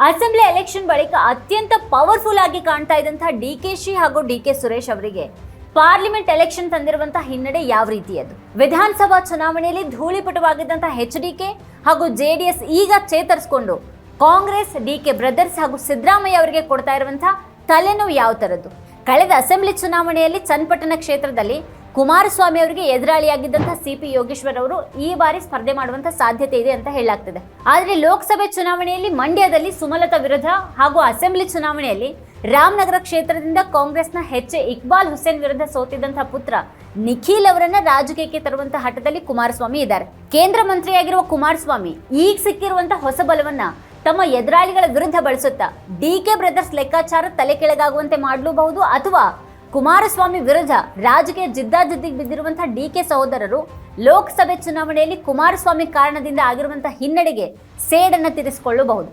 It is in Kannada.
ಅಸೆಂಬ್ಲಿ ಎಲೆಕ್ಷನ್ ಬಳಿಕ ಅತ್ಯಂತ ಪವರ್ಫುಲ್ ಆಗಿ ಕಾಣ್ತಾ ಇದ್ದಂತಹ ಡಿಕೆಶಿ ಹಾಗೂ ಡಿಕೆ ಸುರೇಶ್ ಅವರಿಗೆ ಪಾರ್ಲಿಮೆಂಟ್ ಎಲೆಕ್ಷನ್ ತಂದಿರುವಂತಹ ಹಿನ್ನಡೆ ಯಾವ ರೀತಿಯದು? ವಿಧಾನಸಭಾ ಚುನಾವಣೆಯಲ್ಲಿ ಧೂಳಿಪಟವಾಗಿದ್ದಂತಹ ಎಚ್ಡಿಕೆ ಹಾಗೂ ಜೆಡಿಎಸ್ ಈಗ ಚೇತರಿಸಿಕೊಂಡು ಕಾಂಗ್ರೆಸ್, ಡಿಕೆ ಬ್ರದರ್ಸ್ ಹಾಗೂ ಸಿದ್ದರಾಮಯ್ಯ ಅವರಿಗೆ ಕೊಡ್ತಾ ಇರುವಂತಹ ತಲೆನೋವು ಯಾವ ತರದ್ದು? ಕಳೆದ ಅಸೆಂಬ್ಲಿ ಚುನಾವಣೆಯಲ್ಲಿ ಚನ್ನಪಟ್ಟಣ ಕ್ಷೇತ್ರದಲ್ಲಿ ಕುಮಾರಸ್ವಾಮಿ ಅವರಿಗೆ ಎದುರಾಳಿಯಾಗಿದ್ದಂತಹ ಸಿಪಿ ಯೋಗೇಶ್ವರ್ ಅವರು ಈ ಬಾರಿ ಸ್ಪರ್ಧೆ ಮಾಡುವಂತ ಸಾಧ್ಯತೆ ಇದೆ ಅಂತ ಹೇಳಲಾಗ್ತಿದೆ. ಆದರೆ ಲೋಕಸಭೆ ಚುನಾವಣೆಯಲ್ಲಿ ಮಂಡ್ಯದಲ್ಲಿ ಸುಮಲತಾ ವಿರುದ್ಧ ಹಾಗೂ ಅಸೆಂಬ್ಲಿ ಚುನಾವಣೆಯಲ್ಲಿ ರಾಮನಗರ ಕ್ಷೇತ್ರದಿಂದ ಕಾಂಗ್ರೆಸ್ನ ಎಚ್ ಇಕ್ಬಾಲ್ ಹುಸೇನ್ ವಿರುದ್ಧ ಸೋತಿದ್ದಂತಹ ಪುತ್ರ ನಿಖಿಲ್ ಅವರನ್ನ ರಾಜಕೀಯಕ್ಕೆ ತರುವಂತಹ ಹಠದಲ್ಲಿ ಕುಮಾರಸ್ವಾಮಿ ಇದ್ದಾರೆ. ಕೇಂದ್ರ ಮಂತ್ರಿಯಾಗಿರುವ ಕುಮಾರಸ್ವಾಮಿ ಈಗ ಸಿಕ್ಕಿರುವಂತಹ ಹೊಸ ಬಲವನ್ನ ತಮ್ಮ ಎದುರಾಳಿಗಳ ವಿರುದ್ಧ ಬಳಸುತ್ತಾ ಡಿಕೆ ಬ್ರದರ್ಸ್ ಲೆಕ್ಕಾಚಾರ ತಲೆ ಕೆಳಗಾಗುವಂತೆ ಮಾಡಲೂಬಹುದು, ಅಥವಾ ಕುಮಾರಸ್ವಾಮಿ ವಿರುದ್ಧ ರಾಜಕೀಯ ಜಿದ್ದಾಜಿದ್ದಿಗೆ ಬಿದ್ದಿರುವಂತಹ ಡಿಕೆ ಸಹೋದರರು ಲೋಕಸಭೆ ಚುನಾವಣೆಯಲ್ಲಿ ಕುಮಾರಸ್ವಾಮಿ ಕಾರಣದಿಂದ ಆಗಿರುವಂತಹ ಹಿನ್ನಡೆಗೆ ಸೇಡನ್ನು ತೀರಿಸಿಕೊಳ್ಳಬಹುದು.